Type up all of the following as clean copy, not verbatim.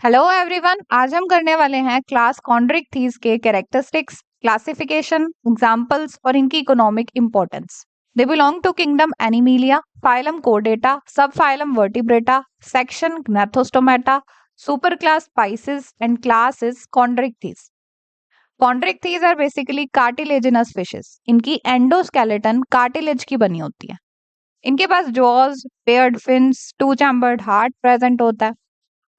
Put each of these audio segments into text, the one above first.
Hello everyone, आज हम करने वाले हैं क्लास कॉन्ड्रिक्थीज के कैरेक्टरिस्टिक्स, क्लासिफिकेशन, एग्जांपल्स और इनकी economic importance. They belong to kingdom Animalia, phylum Chordata, sub phylum Vertebrata, section Gnathostomata, super class Pisces and class is Chondrichthyes. Chondrichthyes are basically cartilaginous fishes. इनकी endoskeleton cartilage की बनी होती है। इनके पास jaws, paired fins, two chambered heart present होता है।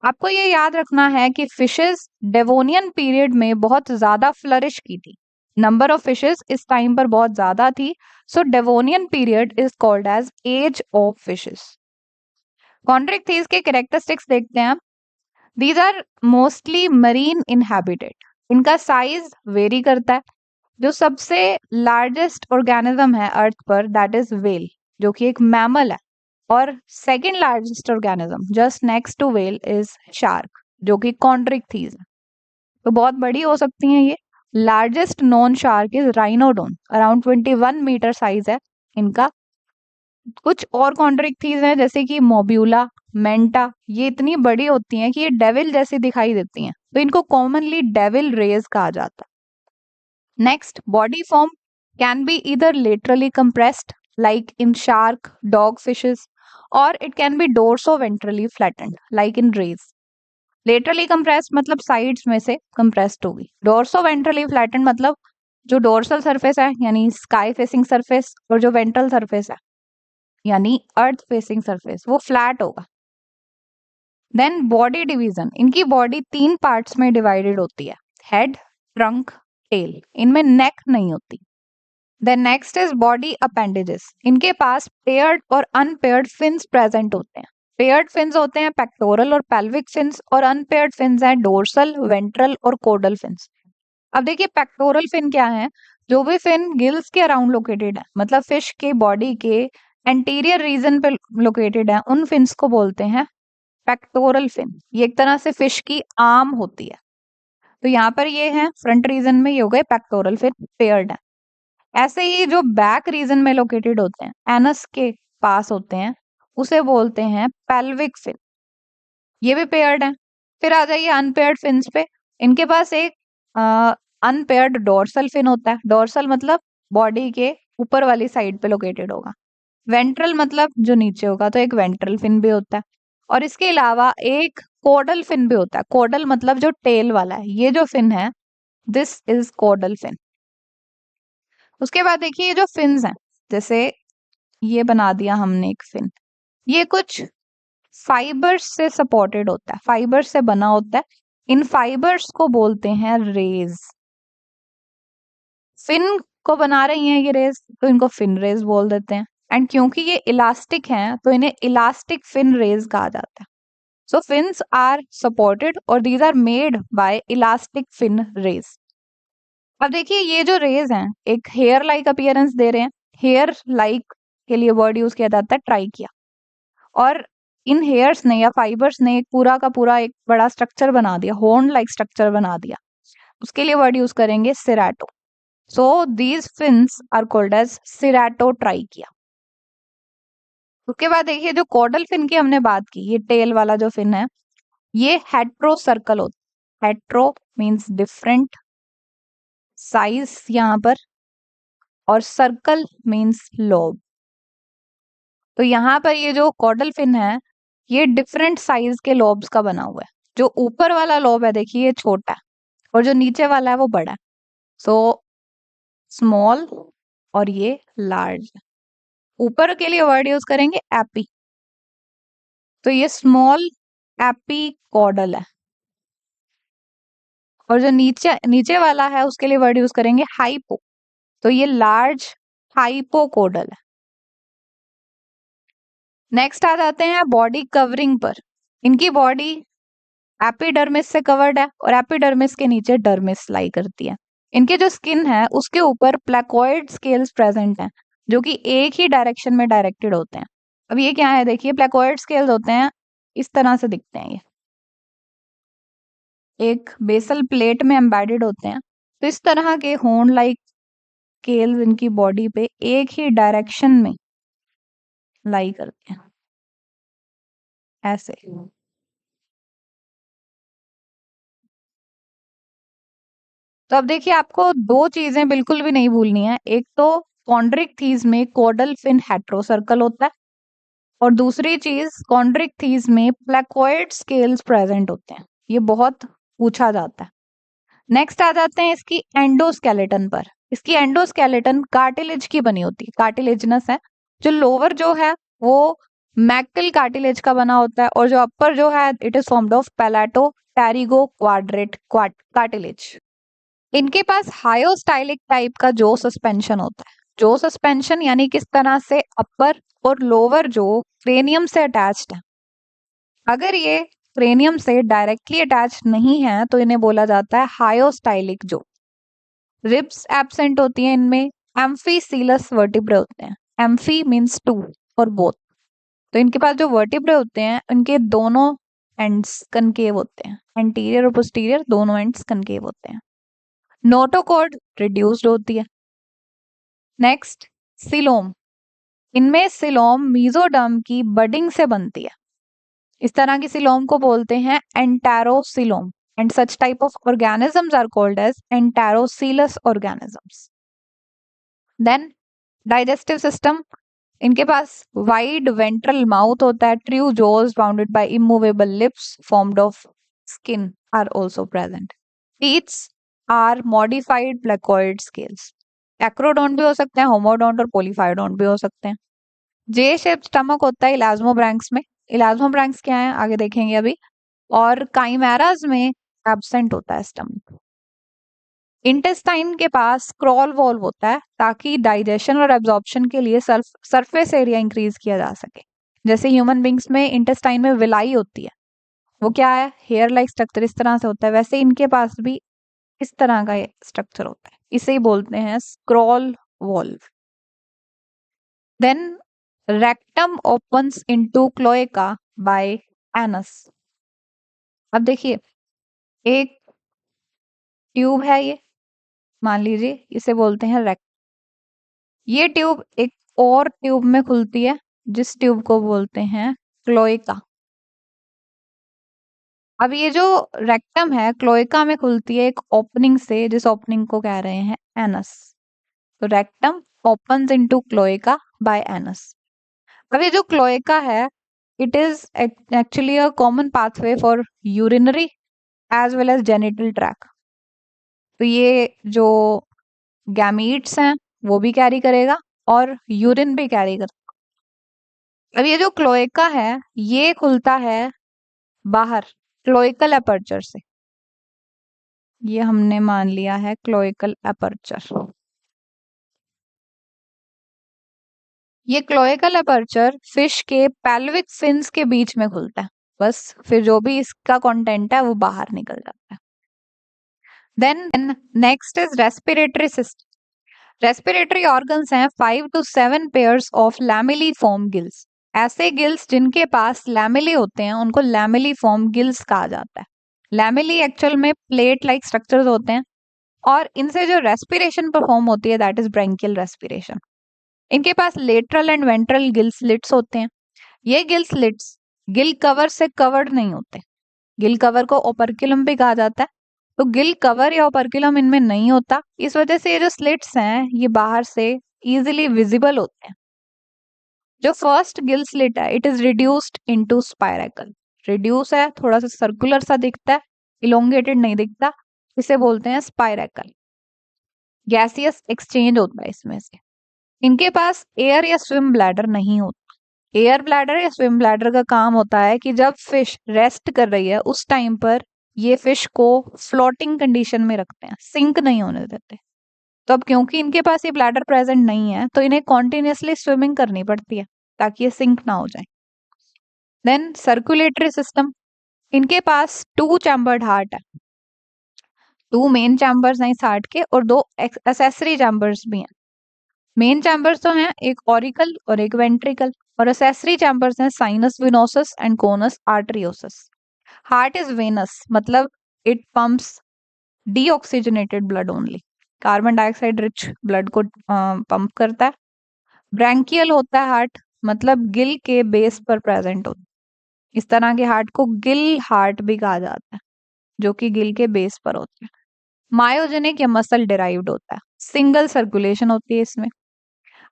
आपको ये याद रखना है कि फिशेस डेवोनियन पीरियड में बहुत ज्यादा फ्लरिश की थी। नंबर ऑफ फिशेस इस टाइम पर बहुत ज्यादा थी। So Devonian period is called as age of fishes. Chondrichthyes के कैरेक्टरिस्टिक्स देखते हैं। These are mostly marine inhabited. इनका साइज वेरी करता है। जो सबसे लार्जेस्ट ऑर्गेनिज्म है अर्थ पर दैट इज व्हेल, जो कि एक मैमल है। और second largest organism just next to whale is shark, जो कि कॉन्ड्रिक्थीज है। तो बहुत बड़ी हो सकती हैं ये। Largest known shark is Rhinodon, around 21 metre size है इनका। कुछ और कॉन्ड्रिक्थीज हैं जैसे कि मोब्यूला, मेंटा, ये इतनी बड़ी होती हैं कि ये डेविल जैसी दिखाई देती हैं, तो इनको कॉमनली डेविल रेज कहा जाता है। Next, body form can be either laterally compressed like in shark, dog fishes, or it can be dorso-ventrally flattened like in rays. Laterally compressed मतलब साइड्स में से compressed होगी। Dorso-ventrally flattened मतलब जो dorsal surface है यानी स्काई फेसिंग सरफेस, और जो वेंट्रल सरफेस है यानी अर्थ फेसिंग सरफेस, वो फ्लैट होगा। देन बॉडी डिवीजन, इनकी बॉडी 3 पार्ट्स में डिवाइडेड होती है, हेड, ट्रंक, टेल। इनमें नेक नहीं होती। Then next is body appendages. इनके पास पेयर्ड और अनपेयर्ड फिन्स प्रेजेंट होते हैं। पेयर्ड फिन्स होते हैं पेक्टोरल और पेल्विक फिन्स, और अनपेयर्ड फिन्स हैं डोर्सल, वेंट्रल और कोडल फिन्स। अब देखिए पेक्टोरल फिन क्या है। जो भी फिन गिल्स के अराउंड लोकेटेड है, मतलब फिश के बॉडी के एंटीरियर रीजन पे लोकेटेड है, उन फिन्स को बोलते हैं पेक्टोरल फिन। ये एक तरह से फिश की आर्म होती है। तो यहाँ पर ये है फ्रंट रीजन में, ये हो गए पेक्टोरल फिन, पेयर्ड है। ऐसे ही जो बैक रीजन में लोकेटेड होते हैं, एनस के पास होते हैं, उसे बोलते हैं पेल्विक फिन। ये भी पेयर्ड है। फिर आ जाइए अनपेयर्ड फिन्स पे। इनके पास एक अनपेयर्ड डोर्सल फिन होता है। डोर्सल मतलब बॉडी के ऊपर वाली साइड पे लोकेटेड होगा। वेंट्रल मतलब जो नीचे होगा, तो एक वेंट्रल फिन भी होता है। और इसके अलावा एक कोडल फिन भी होता है। कोडल मतलब जो टेल वाला है, ये जो फिन है दिस इज कोडल फिन। उसके बाद देखिए ये जो फिन्स हैं, जैसे ये बना दिया हमने एक फिन, ये कुछ फाइबर्स से सपोर्टेड होता है, फाइबर्स से बना होता है। इन फाइबर्स को बोलते हैं रेज। फिन को बना रही हैं ये रेज, तो इनको फिन रेज बोल देते हैं। एंड क्योंकि ये इलास्टिक हैं, तो इन्हें इलास्टिक फिन रेज कहा जाता है। सो फिन्स आर सपोर्टेड और these are made by elastic fin rays. अब देखिए ये जो रेज हैं एक हेयर लाइक अपीयरेंस दे रहे हैं। हेयर लाइक के लिए वर्ड यूज किया जाता है ट्राइकिया। और इन हेयर्स ने या फाइबर्स ने एक पूरा का पूरा एक बड़ा स्ट्रक्चर बना दिया, हॉर्न लाइक स्ट्रक्चर बना दिया। उसके लिए वर्ड यूज करेंगे cerato. So these fins are called as ceratotrichia. उसके बाद देखिए जो कॉडल फिन की हमने बात की, ये टेल वाला जो फिन है, ये हेट्रो सर्कल होता है। हेट्रो मीन्स डिफरेंट साइज यहाँ पर, और सर्कल मीन्स लोब। तो यहाँ पर ये जो कॉडल फिन है, ये डिफरेंट साइज के लोब्स का बना हुआ है। जो ऊपर वाला लोब है देखिए ये छोटा है, और जो नीचे वाला है वो बड़ा है। सो स्मॉल और ये लार्ज। ऊपर के लिए वर्ड यूज करेंगे एपी। तो ये स्मॉल एपी कॉडल है। और जो नीचे नीचे वाला है उसके लिए वर्ड यूज करेंगे हाइपो। तो ये लार्ज हाइपोकोडल है। नेक्स्ट आ जाते हैं बॉडी कवरिंग पर। इनकी बॉडी एपिडर्मिस से कवर्ड है, और एपिडर्मिस के नीचे डर्मिस लाई करती है। इनके जो स्किन है उसके ऊपर प्लेकोइड स्केल्स प्रेजेंट हैं, जो कि एक ही डायरेक्शन में डायरेक्टेड होते हैं। अब ये क्या है देखिए, प्लेकोइड स्केल्स होते हैं, इस तरह से दिखते हैं। ये एक बेसल प्लेट में एम्बेडेड होते हैं। तो इस तरह के हॉर्न लाइक स्केल्स इनकी बॉडी पे एक ही डायरेक्शन में लाई करते हैं, ऐसे। तो अब देखिए आपको दो चीजें बिल्कुल भी नहीं भूलनी है। एक तो कॉन्ड्रिक्थीज में कोडल फिन हेट्रोसर्कल होता है, और दूसरी चीज कॉन्ड्रिक्थीज में प्लेकोइड स्केल्स प्रेजेंट होते हैं। ये बहुत पूछा जाता है। नेक्स्ट आ जाते हैं इसकी एंडोस्केलेटन पर। इसकी एंडोस्केलेटन कार्टिलेज की बनी होती है, कार्टिलेजनस है। जो लोअर जो है वो मैकल कार्टिलेज का बना होता है, और जो अपर जो है it is formed of palatopterygoquadrate cartilage. इनके पास हायोस्टाइलिक टाइप का जो सस्पेंशन होता है। जो सस्पेंशन यानी किस तरह से अपर और लोअर जो क्रेनियम से अटैच्ड है। अगर ये क्रेनियम से डायरेक्टली अटैच नहीं है तो इन्हें बोला जाता है हायोस्टाइलिक जो। रिब्स एब्सेंट होती हैं इनमें। एम्फीसीलस वर्टिब्रे होते हैं। एम्फी मीन्स टू और बोथ। तो इनके पास जो वर्टिब्रे होते हैं उनके दोनों एंड्स कनकेव होते हैं। एंटीरियर और पोस्टीरियर दोनों एंड्स कनकेव होते हैं। नोटोकॉर्ड रिड्यूस्ड होती है। Next coelom. इनमें सिलोम मीजोडर्म की बडिंग से बनती है। इस तरह की सिलोम को बोलते हैं enterocoelom, and such type of organisms are called as enterocoelous organisms. Then digestive system. इनके पास वाइड वेंट्रल माउथ होता है। True jaws bounded by immovable lips formed of skin are also present. Teeths are modified placoid scales. Acrodont भी हो सकते हैं, homodont और पोलीफाइडोंट भी हो सकते हैं। जे शेप स्टमक होता है इलाज्मोब्रैंक्स में। इलाज्मोब्रैंक्स क्या है आगे देखेंगे अभी। और काइमेरास में एब्सेंट होता है स्टमक। इंटेस्टाइन के पास क्रॉल वॉल्व होता है ताकि डाइजेशन और एब्जॉर्प्शन के लिए सरफेस एरिया इंक्रीज किया जा सके। जैसे ह्यूमन बींग्स में इंटेस्टाइन में विलाई होती है, वो क्या है, हेयर लाइक स्ट्रक्चर इस तरह से होता है, वैसे इनके पास भी इस तरह का स्ट्रक्चर होता है। इसे ही बोलते हैं scroll valve. Then rectum opens into cloaca by anus. अब देखिए एक ट्यूब है, ये मान लीजिए इसे बोलते हैं रेक्ट। ये ट्यूब एक और ट्यूब में खुलती है जिस ट्यूब को बोलते हैं क्लोएका। अब ये जो रेक्टम है क्लोएका में खुलती है एक ओपनिंग से, जिस ओपनिंग को कह रहे हैं एनस। तो rectum opens into cloaca by anus. अब ये जो क्लोएका है it is actually a common pathway for urinary as well as genital tract. तो ये जो गैमीट्स हैं वो भी कैरी करेगा और यूरिन भी कैरी करेगा। अब ये जो क्लोएका है ये खुलता है बाहर क्लोइकल अपर्चर से। ये हमने मान लिया है क्लोइकल अपर्चर। ये क्लोइकल अपर्चर फिश के पेल्विक फिन्स के बीच में खुलता है, बस फिर जो भी इसका कंटेंट है वो बाहर निकल जाता है। Then next is respiratory system. Respiratory organs हैं 5 to 7 pairs of lamelliform gills. ऐसे गिल्स जिनके पास लैमेली होते हैं उनको लैमेलिफॉर्म गिल्स कहा जाता है। लैमेली एक्चुअल में प्लेट लाइक स्ट्रक्चर्स होते हैं, और इनसे जो रेस्पिरेशन परफॉर्म होती है दैट इज ब्रेंकियल रेस्पिरेशन। इनके पास lateral and ventral gill slits होते हैं। ये गिल स्लिट्स गिल कवर से कवर्ड नहीं होते। गिल कवर को ओपर्कुलम भी कहा जाता है। तो गिल कवर या ओपर्कुलम इनमें नहीं होता, इस वजह से ये जो स्लिट्स हैं ये बाहर से इजीली विजिबल होते हैं। जो फर्स्ट गिल स्लिट है it is reduced into spiracle. Reduce है, थोड़ा सा सर्कुलर सा दिखता है, इलोंगेटेड नहीं दिखता, इसे बोलते हैं स्पाइरेकल। गैसियस एक्सचेंज होता है इसमें से। इनके पास एयर या स्विम ब्लैडर नहीं होता। एयर ब्लैडर या स्विम ब्लैडर का काम होता है कि जब फिश रेस्ट कर रही है उस टाइम पर ये फिश को फ्लोटिंग कंडीशन में रखते हैं, सिंक नहीं होने देते। तो अब क्योंकि इनके पास ये ब्लैडर प्रेजेंट नहीं है तो इन्हें कॉन्टिन्यूसली स्विमिंग करनी पड़ती है ताकि ये सिंक ना हो जाए। Then circulatory system. इनके पास 2 चैम्बर्ड हार्ट है। 2 मेन चैम्बर्स हैं इस हार्ट के और 2 एसेसरी चैम्बर्स भी हैं। मेन चैम्बर्स तो हैं एक ऑरिकल और एक वेंट्रिकल, और एसेसरी चैम्बर्स हैं sinus venosus and conus arteriosus. Heart is venous, मतलब it pumps deoxygenated blood only, carbon dioxide rich blood को पंप करता है। ब्रैंकियल होता है हार्ट, मतलब गिल के बेस पर प्रेजेंट होता है। इस तरह के हार्ट को गिल हार्ट भी कहा जाता है, जो कि गिल के बेस पर होता है। मायोजेनिक या मसल डिराइव्ड होता है, सिंगल सर्कुलेशन होती है इसमें।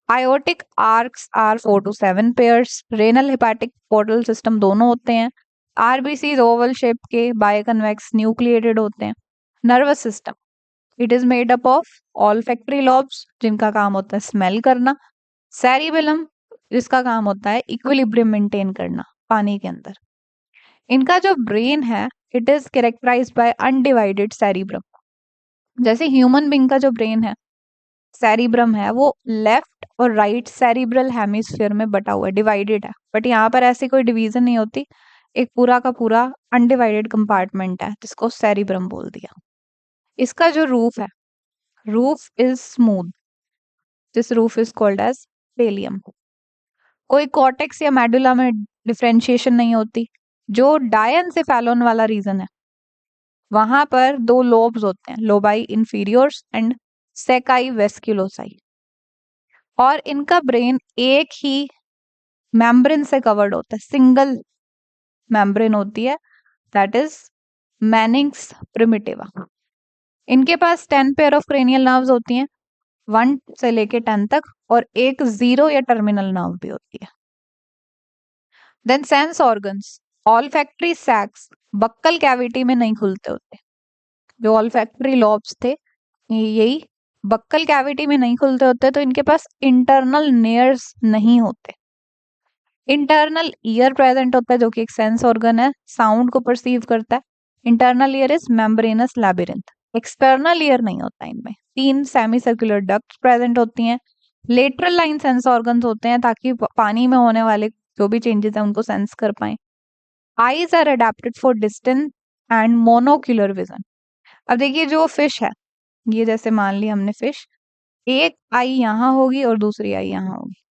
Aortic arches are 4 to 7 pairs, renal hepatic portal system दोनों होते हैं। आरबीसी ओवल शेप के बायोकन्वेक्स न्यूक्लिएटेड होते हैं। Nervous system, it is made up of olfactory lobes जिनका काम होता है स्मेल करना, सेरिबेलम जिसका काम होता है इक्विलिब्रियम मेंटेन करना पानी के अंदर। इनका जो ब्रेन है it is characterised by undivided cerebrum. जैसे ह्यूमन बीइंग का जो ब्रेन है सेरिब्रम है वो लेफ्ट और राइट सेरिब्रल हेमिस्फीयर में बटा हुआ है, डिवाइडेड है, बट यहाँ पर ऐसी कोई डिवीजन नहीं होती, एक पूरा का पूरा अनडिवाइडेड कंपार्टमेंट है जिसको सेरिब्रम बोल दिया। इसका जो रूफ है, roof is smooth, this roof is called as pallium. कोई कॉर्टेक्स या मेडुला में डिफरेंशिएशन नहीं होती। जो डायएन्सेफेलॉन वाला रीजन है वहां पर दो लोब्स होते हैं, लोबाई इंफीरियोर्स एंड सेकाई वेस्क्यूलोसाई, और इनका ब्रेन एक ही मेम्ब्रेन से कवर्ड होता है, सिंगल मेम्ब्रेन होती है, दैट इज मैनिंग्स प्रिमिटिवा। इनके पास 10 पेयर ऑफ क्रेनियल नर्व्स होती हैं, 1 से लेके 10 तक, और एक 0 या टर्मिनल नर्व भी होती है। Then sense organs, olfactory sacs buccal cavity में नहीं खुलते होते, जो ऑल्फैक्टरी लॉब्स थे यही बक्कल कैविटी में नहीं खुलते होते, तो इनके पास इंटरनल नेयर्स नहीं होते। इंटरनल ईयर प्रेजेंट होता है जो कि एक सेंस ऑर्गन है, साउंड को परसीव करता है। Internal ear is membranes labyrinth. External ear नहीं होता इनमें। 3 सेमी सर्कुलर डक्ट्स प्रेजेंट होती हैं। लेटरल लाइन सेंस ऑर्गन्स होते हैं ताकि पानी में होने वाले जो भी चेंजेस हैं उनको सेंस कर पाए। Eyes are adapted for distance and monocular vision. अब देखिए जो फिश है, ये जैसे मान ली हमने फिश, एक आई यहाँ होगी और दूसरी आई यहाँ होगी,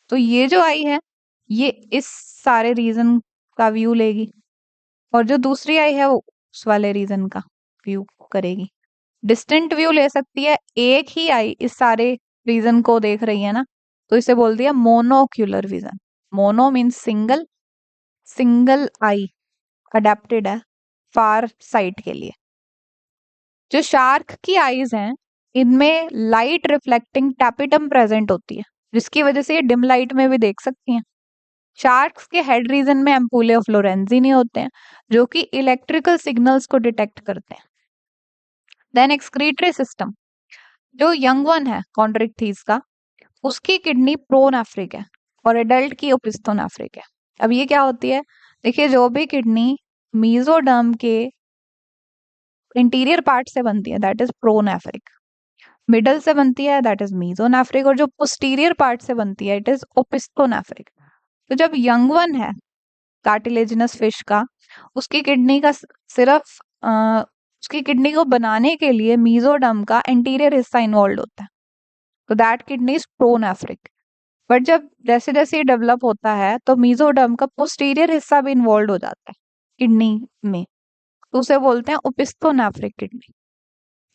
तो ये जो आई है ये इस सारे रीजन का व्यू लेगी, और जो दूसरी आई है वो उस वाले रीजन का व्यू करेगी। डिस्टेंट व्यू ले सकती है, एक ही आई इस सारे रीजन को देख रही है ना, तो इसे बोल दिया monocular vision. Mono means single, single eye adapted है फार साइट के लिए। जो शार्क की आईज हैं इनमें लाइट रिफ्लेक्टिंग टैपिटम प्रेजेंट होती है, जिसकी वजह से ये डिम लाइट में भी देख सकती हैं। शार्क्स के हेड रीजन में एम्पुले ऑफ लोरेंजी नहीं होते हैं, जो कि इलेक्ट्रिकल सिग्नल्स को डिटेक्ट करते हैं। देन एक्सक्रीटरी सिस्टम, जो यंग वन है कॉन्ड्रिक्थीज का, उसकी किडनी प्रोनेफ्रिक है और एडल्ट की ओपिस्थोनेफ्रिक है। अब ये क्या होती है, देखिए जो भी किडनी मीजोडर्म के इंटीरियर पार्ट से बनती है दैट इज प्रोनेफ्रिक, मिडल से बनती है दैट इज मीजोनेफ्रिक, और जो पोस्टीरियर पार्ट से बनती है इट इज ओपिस्थोनेफ्रिक। तो जब यंग वन है कार्टिलेजिनस फिश का, उसकी किडनी का सिर्फ उसकी किडनी को बनाने के लिए मीजोडर्म का इंटीरियर हिस्सा इन्वॉल्व होता है, तो that kidney is pronephric. But जब जैसे जैसे ये डेवलप होता है तो मीजोडर्म का पोस्टीरियर हिस्सा भी इन्वॉल्व हो जाता है किडनी में, तो उसे बोलते हैं ओपिस्थोनेफ्रिक किडनी।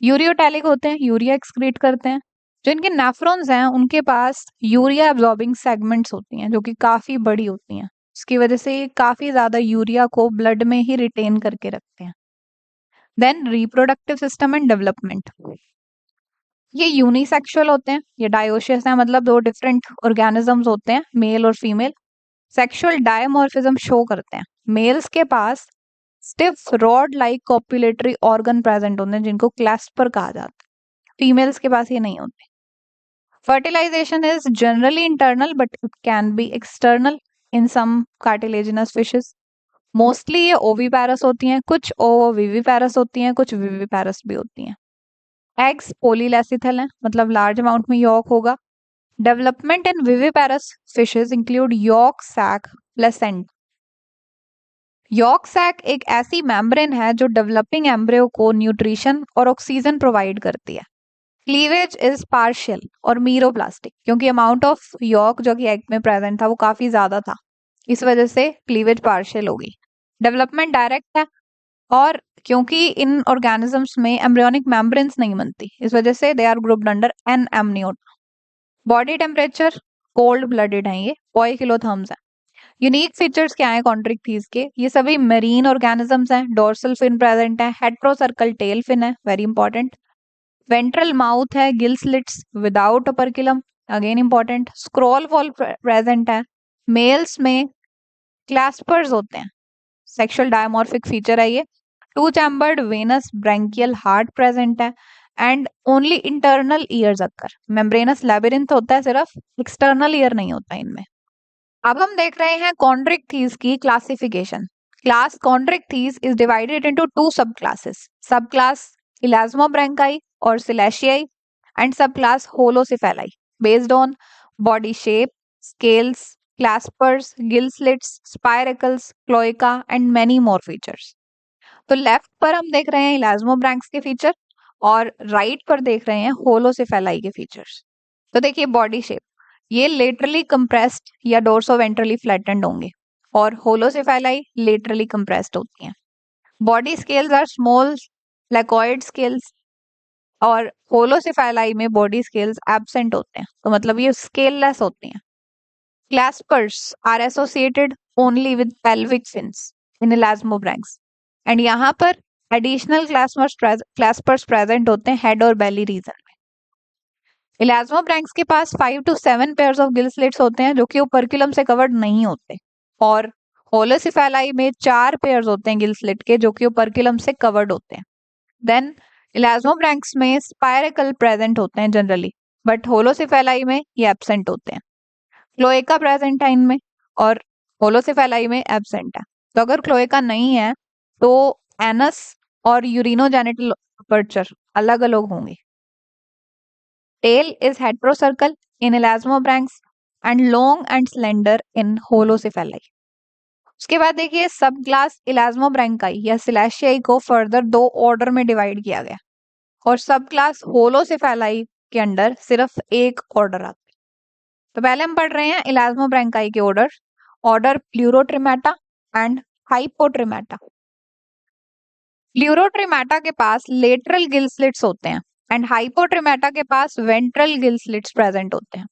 यूरियोटैलिक होते हैं, यूरिया एक्सक्रीट करते हैं। जो इनके नेफ्रॉन्स हैं उनके पास यूरिया एब्जॉर्बिंग सेगमेंट्स होती हैं जो कि काफी बड़ी होती हैं, इसकी वजह से ये काफी ज्यादा यूरिया को ब्लड में ही रिटेन करके रखते हैं। Then reproductive system and development, ये यूनिसेक्सुअल होते हैं, ये डायोशियस है, मतलब 2 डिफरेंट ऑर्गेनिजम्स होते हैं, मेल और फीमेल। सेक्सुअल डायमॉर्फिज्म शो करते हैं। मेल्स के पास stiff rod like copulatory organ present होते हैं जिनको क्लैस्पर कहा जाता है, फीमेल्स के पास ये नहीं होते। Fertilisation is generally internal but it can be external in some cartilaginous fishes. Mostly ये ओविपैरस होती हैं, कुछ ओविविपैरस होती हैं, कुछ विविपैरस भी होती हैं। एग्स पोलीलेसिथल हैं, मतलब लार्ज अमाउंट में यॉक होगा। Development in viviparous fishes include yolk sac placenta. Yolk sac एक ऐसी मेम्ब्रेन है जो डेवलपिंग एम्ब्रियो को न्यूट्रिशन और ऑक्सीजन प्रोवाइड करती है। क्लीवेज इज पार्शियल और मीरोप्लास्टिक, क्योंकि अमाउंट ऑफ यॉक जो कि एग में प्रेजेंट था वो काफी ज्यादा था, इस वजह से क्लीवेज पार्शियल हो गई। डेवलपमेंट डायरेक्ट है, और क्योंकि इन ऑर्गेनिजम्स में एम्ब्रियोनिक मेम्ब्रेन्स नहीं बनती, इस वजह से they are grouped under Anamniota. Body temperature cold blooded है, ये 0 किलोथर्म्स है। यूनिक फीचर्स क्या है कॉन्ड्रिक्थीज के? ये सभी मेरीन ऑर्गेनिजम्स हैं, डोर्सल फिन प्रेजेंट है, हेट्रोसर्कल टेल फिन है, वेरी इंपॉर्टेंट, वेंट्रल माउथ है, gill slits without operculum, again important, scroll valve present है, मेल्स में क्लैस्पर्स होते हैं, सेक्सुअल डायमॉर्फिक फीचर है ये, two chambered venous branchial heart present है, and only internal ears occur, membranous labyrinth होता है सिर्फ, एक्सटर्नल ईयर नहीं होता इनमें। अब हम देख रहे हैं कॉन्ड्रिक्थीज की classification. Class Chondrichthyes is divided into two sub classes, sub class Elasmobranchii और Selachii and sub class Holocephali based on body shape, scales, claspers, gill slits, spiracles, cloaca and many more features. तो left पर हम देख रहे हैं इलाज्मोब्रैंक्स के feature और right पर देख रहे हैं होलोसिफेलाई के फीचर्स। तो देखिए बॉडी शेप, ये लेटरली कंप्रेस्ड या डोर्सोवेंट्रली फ्लैटेंड होंगे और होलोसिफेलाई लेटरली कंप्रेस्ड होती हैं। Body scales are small placoid scales और होलोसिफेलाई में बॉडी स्केल्स एब्सेंट होते हैं, तो मतलब ये स्केललेस होती हैं। Claspers are associated only with pelvic fins in elasmobranchs and यहाँ पर एडिशनल क्लैस्पर्स प्रेजेंट होते हैं हेड और बेली रीजन में। इलाज्मोब्रैंक्स के पास 5 to 7 pairs of gill slits होते हैं जो कि ओपर्कुलम से कवर्ड नहीं होते, और होलोसिफेलाई में 4 पेयर्स होते हैं गिल स्लिट के जो कि ओपर्कुलम से कवर्ड होते हैं। देन इलाज्मोब्रैंक्स में स्पाइरेकल प्रेजेंट होते हैं जनरली, बट होलोसिफेलाई में ये एब्सेंट होते हैं। क्लोएका प्रेजेंट है इनमें और होलोसिफेलाई में एब्सेंट है। तो अगर क्लोएका नहीं है तो एनस और यूरिनोजेनिटल अपर्चर अलग अलग होंगे। Tail is heterocercal in elasmobranchs and long and slender in holocephali. उसके बाद देखिए सब क्लास इलाज्मोब्रैंकाई या सिलेशियाई को फर्दर 2 ऑर्डर में डिवाइड किया गया और सब क्लास होलोसेफेलाई के अंडर सिर्फ एक ऑर्डर आता है। तो पहले हम पढ़ रहे हैं इलाज्मोब्रैंकाई के ऑर्डर, ऑर्डर प्लूरोट्रिमेटा एंड हाइपोट्रिमेटा। प्लूरोट्रिमेटा के पास लेटरल गिल स्लिट्स होते हैं एंड हाइपोट्रिमेटा के पास वेंट्रल गिल स्लिट्स प्रेजेंट होते हैं।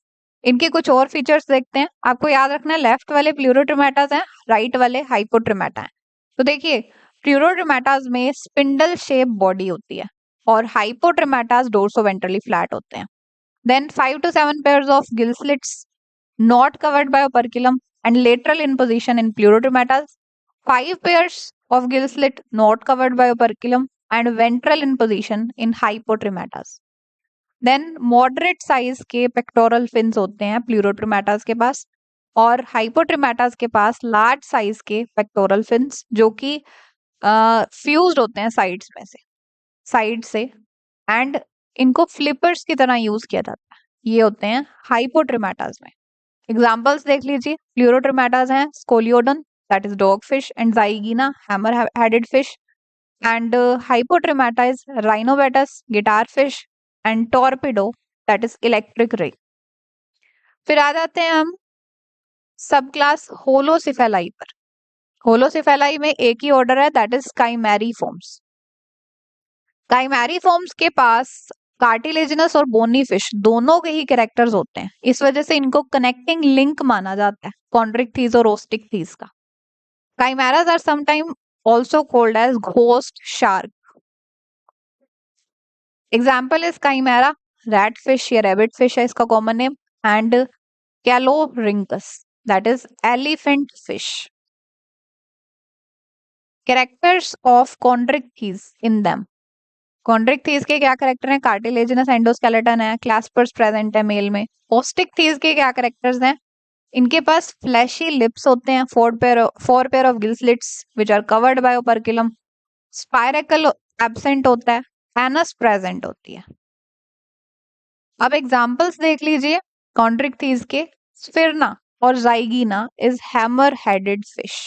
इनके कुछ और फीचर्स देखते हैं। आपको याद रखना है लेफ्ट वाले प्लूरोट्रिमेटास हैं, राइट वाले हाइपोट्रिमेटा हैं। तो देखिए प्लूरोट्रिमेटास में स्पिंडल शेप बॉडी होती है और हाइपोट्रिमेटास डोर्सोवेंट्रली फ्लैट होते हैं। Then 5 to 7 pairs of gill slits not covered by operculum and lateral in position in Pleurotremata, 5 pairs of gill slit not covered by operculum and ventral in position in hypotrimatas. Then moderate size के pectoral fins होते हैं pleurotrimatas के पास और hypotrimatas के पास large size के pectoral fins जो कि fused होते हैं sides में से, side से, and इनको flippers की तरह यूज किया जाता है। ये होते हैं hypotrimatas में। एग्जाम्पल्स देख लीजिए, प्लूरोट्रिमेटास हैं स्कोलियोडन that is dogfish and Zygena hammer-headed fish and Hypotrimata is Rhinobatus guitarfish and Torpedo that is electric ray। फिर आ जाते हैं हम सब क्लास होलोसिफेलाई पर। होलोसिफेलाई में एक ही ऑर्डर है दैट इज काइमेरीफॉर्म्स। काइमेरीफॉर्म्स के पास कार्टिलेजिनस और बोनी फिश दोनों के ही कैरेक्टर्स होते हैं, इस वजह से इनको कनेक्टिंग लिंक माना जाता है कॉन्ड्रिक्थीज और ओस्टिकथीज का। Chimeras are sometimes also called as ghost shark. Example is chimera, ratfish या rabbit fish है इसका common name, and Calorhynchus that is elephant fish. Characters of chondrichthyes in them. Chondrichthyes के क्या कैरेक्टर हैं? कार्टिलेजिनस एंडोस्केलेटन है, क्लैस्पर्स present है mail में। ओस्टिकथीज के क्या कैरेक्टर्स हैं? इनके पास फ्लैशी लिप्स होते हैं, 4 pair of gill slits which are covered by operculum, spiracle absent होता है, एनस प्रेजेंट होती है। अब एग्जांपल्स देख लीजिए कॉन्ड्रिक्थीज के। स्फिरना और Zygaena is hammer headed fish,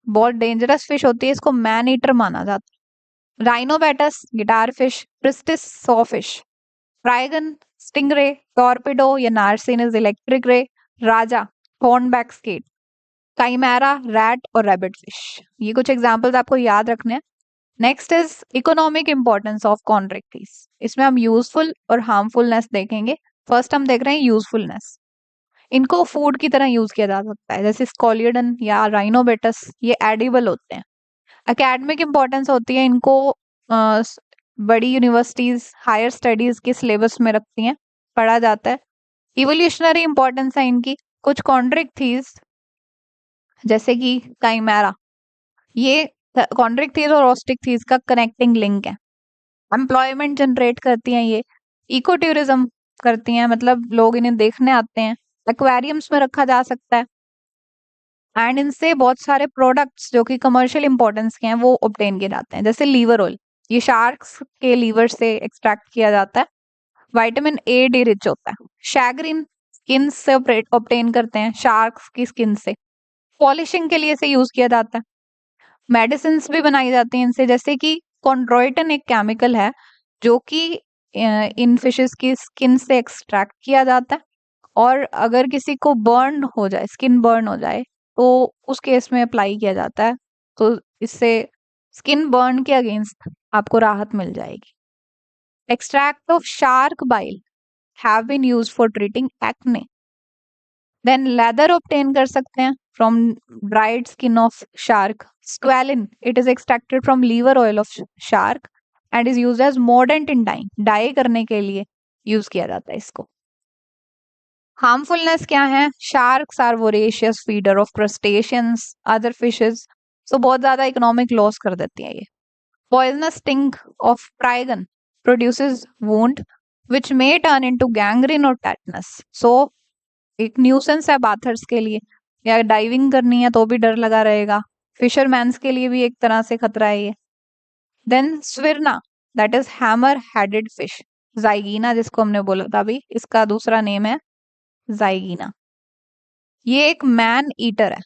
बहुत डेंजरस फिश होती है, इसको मैन ईटर माना जाता है। Rhinobatus guitar fish, Pristis saw fish, Trygon stingray, Torpedo या Narcine is electric ray, Raja hornback skate, Chimaera rat और रैबिट फिश। ये कुछ एग्जांपल्स आपको याद रखने हैं। Next is economic importance of Chondrichthyes. इसमें हम यूजफुल और हार्मफुलनेस देखेंगे। फर्स्ट हम देख रहे हैं यूजफुलनेस। इनको फूड की तरह यूज किया जा सकता है, जैसे स्कॉलियडन या राइनोबेटस, ये एडिबल होते हैं। एकेडमिक इंपॉर्टेंस होती है, इनको बड़ी यूनिवर्सिटीज हायर स्टडीज के सिलेबस में रखती हैं, पढ़ा जाता है। इवोल्यूशनरी इंपॉर्टेंस है इनकी। कुछ कॉन्ड्रिक थीस जैसे कि काइमेरा, ये कॉन्ड्रिक थीस और ऑस्टिक थीस का कनेक्टिंग लिंक है। एम्प्लॉयमेंट जनरेट करती हैं ये। इको टूरिज्म करती हैं, मतलब लोग इन्हें देखने आते हैं। एक्वेरियम्स में रखा जा सकता है। एंड इनसे बहुत सारे प्रोडक्ट्स जो कि कमर्शियल इंपॉर्टेंस के हैं वो ऑब्टेन किए जाते हैं, जैसे लीवर ऑयल, ये शार्क्स के लीवर से एक्सट्रैक्ट किया जाता है। विटामिन ए डी रिच होता है। शैग्रीन स्किन से ऑब्टेन करते हैं, शार्क्स की स्किन से। पॉलिशिंग के लिए इसे यूज किया जाता है। मेडिसिन भी बनाई जाती हैं इनसे, जैसे कि कॉन्ड्रोइटन एक केमिकल है जो कि इन फिशेस की स्किन से एक्सट्रैक्ट किया जाता है, और अगर किसी को बर्न हो जाए, स्किन बर्न हो जाए, तो उस केस में अप्लाई किया जाता है। तो इससे स्किन बर्न के अगेंस्ट आपको राहत मिल जाएगी। Extract of shark bile have been used for treating acne. Then leather obtain कर सकते हैं from dried skin of shark. Squalene, it is extracted from liver oil of shark and is used as mordant in dyeing, dye करने के लिए use किया जाता है इसको। हार्मफुलनेस क्या है? Sharks are voracious feeder of crustaceans, other fishes, so बहुत ज्यादा इकोनॉमिक लॉस कर देती है ये। Poisonous sting of Trygon produces wound which may turn into gangrene और टेटनस। सो एक न्यूसेंस है बाथर्स के लिए, या डाइविंग करनी है तो भी डर लगा रहेगा। फिशरमैन्स के लिए भी एक तरह से खतरा है ये। Then Sphyrna, that is hammer headed fish. Zygaena जिसको हमने बोला था अभी, इसका दूसरा नेम है जाइगीना। ये एक मैन ईटर है,